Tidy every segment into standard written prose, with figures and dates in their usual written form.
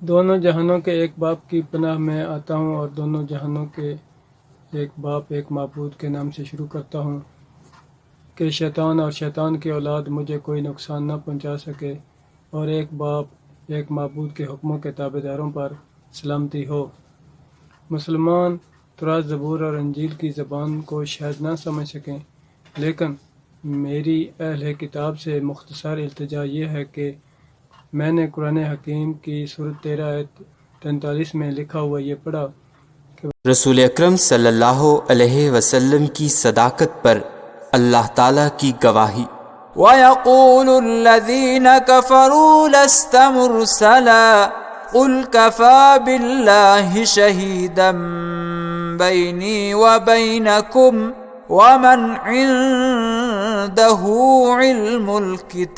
دونوں جہانوں کے ایک باپ کی پناہ میں آتا ہوں اور دونوں جہانوں کے ایک باپ ایک معبود کے نام سے شروع کرتا ہوں کہ شیطان اور شیطان کی اولاد مجھے کوئی نقصان نہ پہنچا سکے، اور ایک باپ ایک معبود کے حکموں کے تابع داروں پر سلامتی ہو۔ مسلمان تورات، زبور اور انجیل کی زبان کو شاید نہ سمجھ سکیں، لیکن میری اہل کتاب سے مختصر التجا یہ ہے کہ میں نے قرآن حکیم کی سورۃ 13 آیت 43 میں لکھا ہوا یہ پڑھا کہ رسول اکرم صلی اللہ علیہ وسلم کی صداقت پر اللہ تعالیٰ کی گواہی۔ وَيَقُولُ الَّذِينَ كَفَرُوا لَسْتَ مُرْسَلًا قُلْ كَفَى بِاللَّهِ شَهِيدًا بَيْنِي وَبَيْنَكُمْ وَمَنْ عِندَهُ عِلْمُ الْكِتَابِ۔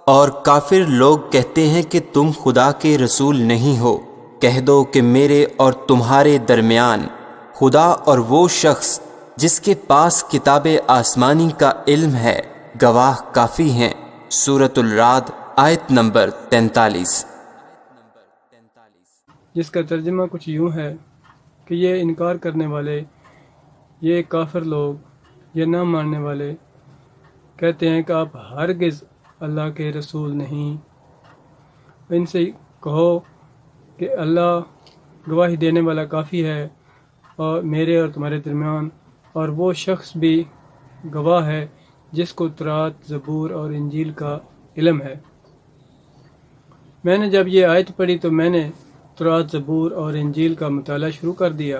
اور کافر لوگ کہتے ہیں کہ تم خدا کے رسول نہیں ہو، کہہ دو کہ میرے اور تمہارے درمیان خدا اور وہ شخص جس کے پاس کتاب آسمانی کا علم ہے گواہ کافی ہیں۔ سورۃ الرعد آیت نمبر 43۔ جس کا ترجمہ کچھ یوں ہے کہ یہ انکار کرنے والے، یہ کافر لوگ، یہ نہ ماننے والے کہتے ہیں کہ آپ ہرگز اللہ کے رسول نہیں۔ ان سے کہو کہ اللہ گواہی دینے والا کافی ہے، اور میرے اور تمہارے درمیان، اور وہ شخص بھی گواہ ہے جس کو تورات، زبور اور انجیل کا علم ہے۔ میں نے جب یہ آیت پڑھی تو میں نے تورات، زبور اور انجیل کا مطالعہ شروع کر دیا،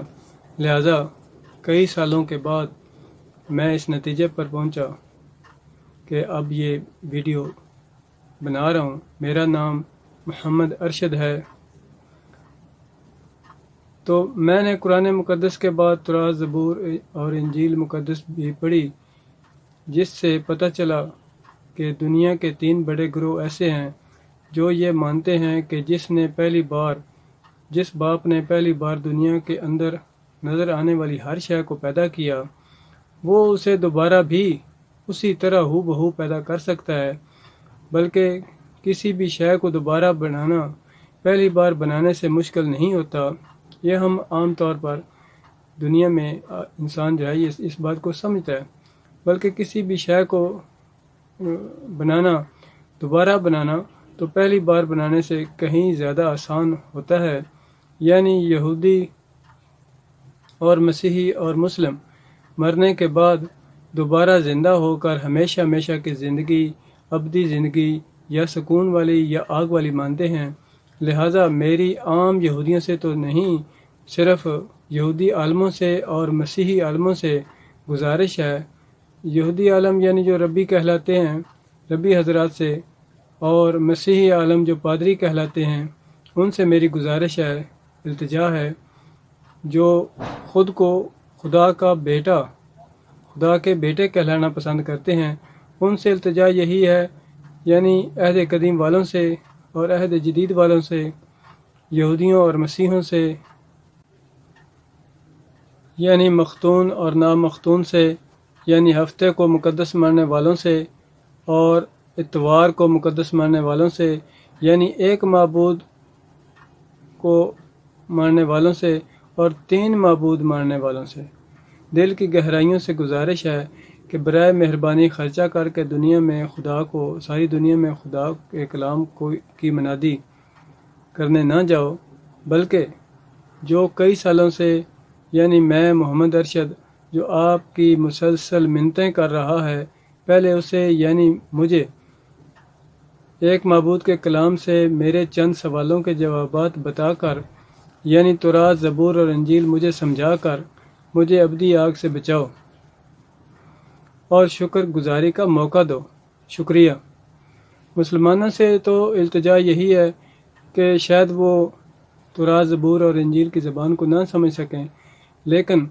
لہٰذا کئی سالوں کے بعد میں اس نتیجے پر پہنچا کہ اب یہ ویڈیو بنا رہا ہوں۔ میرا نام محمد ارشد ہے۔ تو میں نے قرآن مقدس کے بعد تورات، زبور اور انجیل مقدس بھی پڑھی، جس سے پتہ چلا کہ دنیا کے 3 بڑے گروہ ایسے ہیں جو یہ مانتے ہیں کہ جس باپ نے پہلی بار دنیا کے اندر نظر آنے والی ہر شے کو پیدا کیا، وہ اسے دوبارہ بھی اسی طرح ہو بہو پیدا کر سکتا ہے، بلکہ کسی بھی شے کو دوبارہ بنانا پہلی بار بنانے سے مشکل نہیں ہوتا۔ یہ ہم عام طور پر دنیا میں انسان جو ہے یہ اس بات کو سمجھتا ہے، بلکہ کسی بھی شے کو دوبارہ بنانا تو پہلی بار بنانے سے کہیں زیادہ آسان ہوتا ہے۔ یعنی یہودی اور مسیحی اور مسلم مرنے کے بعد دوبارہ زندہ ہو کر ہمیشہ ہمیشہ کی زندگی، ابدی زندگی یا سکون والی یا آگ والی مانتے ہیں۔ لہٰذا میری عام یہودیوں سے تو نہیں، صرف یہودی عالموں سے اور مسیحی عالموں سے گزارش ہے، یہودی عالم یعنی جو ربی کہلاتے ہیں، ربی حضرات سے، اور مسیحی عالم جو پادری کہلاتے ہیں، ان سے میری گزارش ہے، التجا ہے، جو خود کو خدا کے بیٹے کہلانا پسند کرتے ہیں، ان سے التجا یہی ہے، یعنی عہد قدیم والوں سے اور عہد جدید والوں سے، یہودیوں اور مسیحوں سے، یعنی مختون اور نامختون سے، یعنی ہفتے کو مقدس ماننے والوں سے اور اتوار کو مقدس ماننے والوں سے، یعنی ایک معبود کو ماننے والوں سے اور 3 معبود ماننے والوں سے۔ دل کی گہرائیوں سے گزارش ہے کہ برائے مہربانی خرچہ کر کے ساری دنیا میں خدا کے کلام کی منادی کرنے نہ جاؤ، بلکہ جو کئی سالوں سے، یعنی میں محمد ارشد جو آپ کی مسلسل منتیں کر رہا ہے، پہلے اسے یعنی مجھے ایک معبود کے کلام سے میرے چند سوالوں کے جوابات بتا کر، یعنی تورات، زبور اور انجیل مجھے سمجھا کر مجھے ابدی آگ سے بچاؤ اور شکر گزاری کا موقع دو۔ شکریہ۔ مسلمانوں سے تو التجا یہی ہے کہ شاید وہ تورات، زبور اور انجیل کی زبان کو نہ سمجھ سکیں، لیکن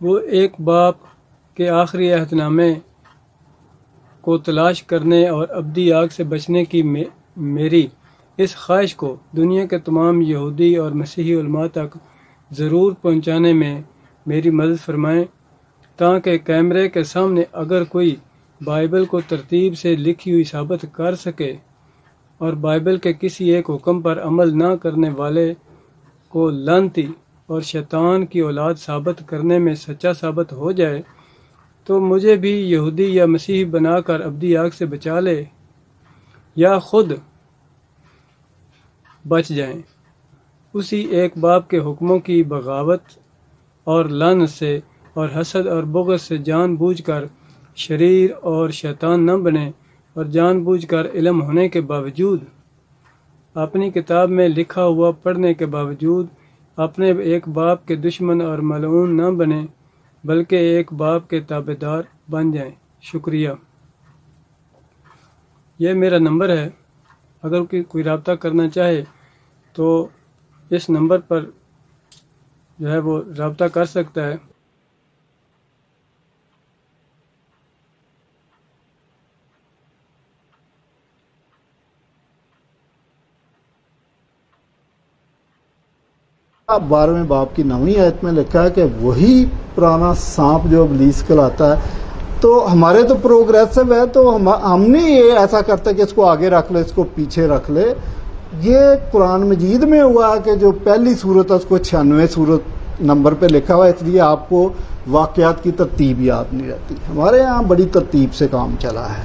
وہ ایک باپ کے آخری عہد نامے کو تلاش کرنے اور ابدی آگ سے بچنے کی میری اس خواہش کو دنیا کے تمام یہودی اور مسیحی علماء تک ضرور پہنچانے میں میری مدد فرمائیں، تاکہ کیمرے کے سامنے اگر کوئی بائبل کو ترتیب سے لکھی ہوئی ثابت کر سکے اور بائبل کے کسی ایک حکم پر عمل نہ کرنے والے کو لعنتی اور شیطان کی اولاد ثابت کرنے میں سچا ثابت ہو جائے تو مجھے بھی یہودی یا مسیحی بنا کر ابدی آگ سے بچا لے یا خود بچ جائیں۔ اسی ایک باپ کے حکموں کی بغاوت اور لعنت سے اور حسد اور بغض سے جان بوجھ کر شریر اور شیطان نہ بنے اور جان بوجھ کر علم ہونے کے باوجود اپنی کتاب میں لکھا ہوا پڑھنے کے باوجود اپنے ایک باپ کے دشمن اور ملعون نہ بنے بلکہ ایک باپ کے تابعدار بن جائیں۔ شکریہ۔ یہ میرا نمبر ہے، اگر کوئی رابطہ کرنا چاہے تو اس نمبر پر جو ہے وہ رابطہ کر سکتا ہے۔ اب 12ویں باب کی 9ویں آیت میں لکھا ہے کہ وہی پرانا سانپ جو ابلیس کہلاتا ہے، تو ہمارے تو پروگریسو ہے، تو ہم نہیں یہ ایسا کرتے کہ اس کو آگے رکھ لے، اس کو پیچھے رکھ لے۔ یہ قرآن مجید میں ہوا کہ جو پہلی صورت ہے اس کو 96 صورت نمبر پہ لکھا ہوا ہے، اس لیے آپ کو واقعات کی ترتیب یاد نہیں رہتی۔ ہمارے یہاں بڑی ترتیب سے کام چلا ہے۔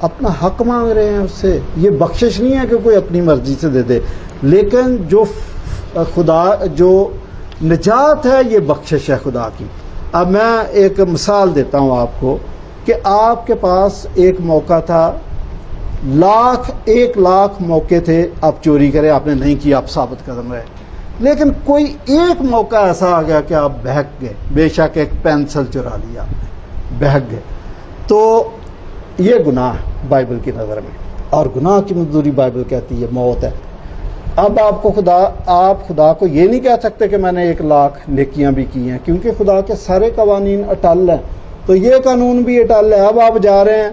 اپنا حق مانگ رہے ہیں اس سے، یہ بخشش نہیں ہے کہ کوئی اپنی مرضی سے دے دے، لیکن جو خدا جو نجات ہے یہ بخشش ہے خدا کی۔ اب میں ایک مثال دیتا ہوں آپ کو کہ آپ کے پاس ایک موقع تھا، 1,00,000 موقع تھے آپ چوری کریں، آپ نے نہیں کیا، آپ ثابت قدم رہے، لیکن کوئی ایک موقع ایسا آ گیا کہ آپ بہک گئے، بے شک ایک پینسل چرا لیا آپ نے، بہک گئے، تو یہ گناہ ہے بائبل کی نظر میں، اور گناہ کی مزدوری بائبل کہتی ہے موت ہے۔ اب آپ خدا کو یہ نہیں کہہ سکتے کہ میں نے 1,00,000 نیکیاں بھی کی ہیں، کیونکہ خدا کے سارے قوانین اٹل ہیں، تو یہ قانون بھی اٹل ہے۔ اب آپ جا رہے ہیں،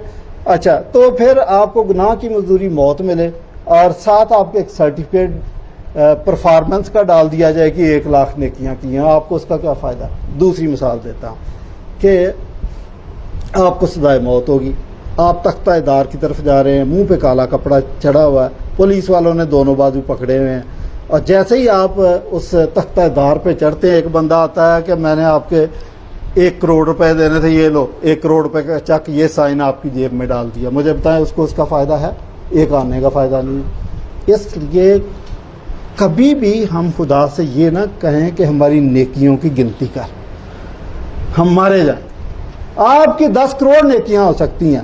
اچھا تو پھر آپ کو گناہ کی مزدوری موت ملے اور ساتھ آپ کو ایک سرٹیفکیٹ پرفارمنس کا ڈال دیا جائے کہ 1,00,000 نیکیاں کی ہیں، آپ کو اس کا کیا فائدہ؟ دوسری مثال دیتا ہوں کہ آپ کو سزائے موت ہوگی، آپ تختہ دار کی طرف جا رہے ہیں، منہ پہ کالا کپڑا چڑھا ہوا ہے، پولیس والوں نے دونوں بازو پکڑے ہوئے ہیں، اور جیسے ہی آپ اس تختہ دار پہ چڑھتے ہیں ایک بندہ آتا ہے کہ میں نے آپ کے 1 کروڑ روپے دینے تھے، یہ لو 1 کروڑ روپے کا چیک، یہ سائن آپ کی جیب میں ڈال دیا، مجھے بتائیں اس کو اس کا فائدہ ہے؟ ایک آنے کا فائدہ نہیں ہے۔ اس لیے کبھی بھی ہم خدا سے یہ نہ کہیں کہ ہماری نیکیوں کی گنتی کر، ہم مارے جائیں۔ آپ کی 10 کروڑ نیکیاں ہو سکتی ہیں،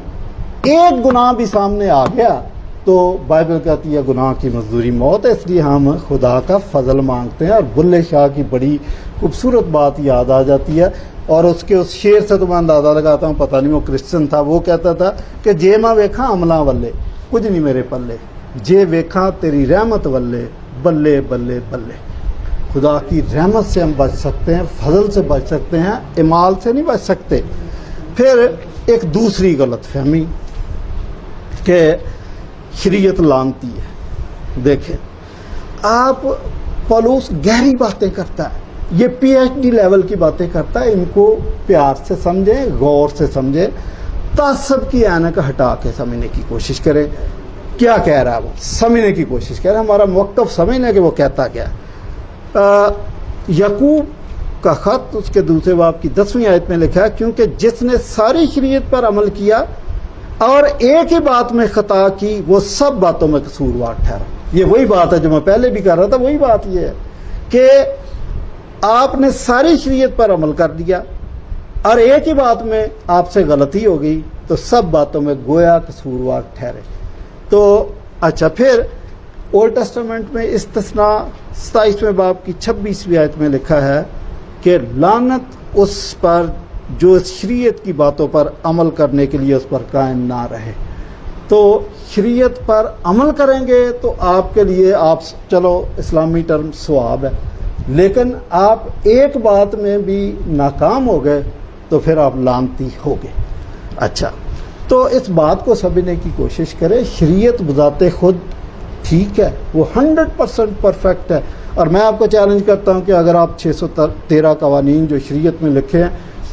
ایک گناہ بھی سامنے آ گیا تو بائبل کہتی ہے گناہ کی مزدوری موت ہے۔ اس لیے ہم خدا کا فضل مانگتے ہیں، اور بلے شاہ کی بڑی خوبصورت بات یاد آ جاتی ہے، اور اس کے اس شعر سے تو میں اندازہ لگاتا ہوں، پتہ نہیں وہ کرسچن تھا، وہ کہتا تھا کہ جے ماں ویکھاں عملاں والے کچھ نہیں میرے پلے، جے ویکھاں تیری رحمت والے بلے بلے بلے۔ خدا کی رحمت سے ہم بچ سکتے ہیں، فضل سے بچ سکتے ہیں، اعمال سے نہیں بچ سکتے۔ پھر ایک دوسری غلط فہمی کہ شریعت لانتی ہے۔ دیکھیں آپ، پولس گہری باتیں کرتا ہے، یہ پی ایچ ڈی لیول کی باتیں کرتا ہے، ان کو پیار سے سمجھیں، غور سے سمجھیں، تعصب کی اینک ہٹا کے سمجھنے کی کوشش کریں۔ کیا کہہ رہا ہے وہ، سمجھنے کی کوشش کریں، ہمارا موقف سمجھنا کہ وہ کہتا کیا۔ یعقوب کا خط اس کے 2 باب کی 10ویں آیت میں لکھا ہے، کیونکہ جس نے ساری شریعت پر عمل کیا اور ایک ہی بات میں خطا کی وہ سب باتوں میں قصوروار ٹھہرا۔ یہ وہی بات ہے جو میں پہلے بھی کر رہا تھا، وہی بات یہ ہے کہ آپ نے ساری شریعت پر عمل کر دیا اور ایک ہی بات میں آپ سے غلطی ہو گئی تو سب باتوں میں گویا قصوروار ٹھہرے۔ تو اچھا، پھر اولڈ ٹیسٹامنٹ میں استثناء 27ویں باب کی 26ویں آیت میں لکھا ہے کہ لعنت اس پر جو اس شریعت کی باتوں پر عمل کرنے کے لیے اس پر قائم نہ رہے۔ تو شریعت پر عمل کریں گے تو آپ کے لیے، آپ چلو اسلامی ٹرم ثواب ہے، لیکن آپ ایک بات میں بھی ناکام ہو گئے تو پھر آپ لعنتی ہو گئے۔ اچھا، تو اس بات کو سمجھنے کی کوشش کریں، شریعت بذات خود ٹھیک ہے، وہ 100% پرفیکٹ ہے، اور میں آپ کو چیلنج کرتا ہوں کہ اگر آپ 613 قوانین جو شریعت میں لکھے ہیں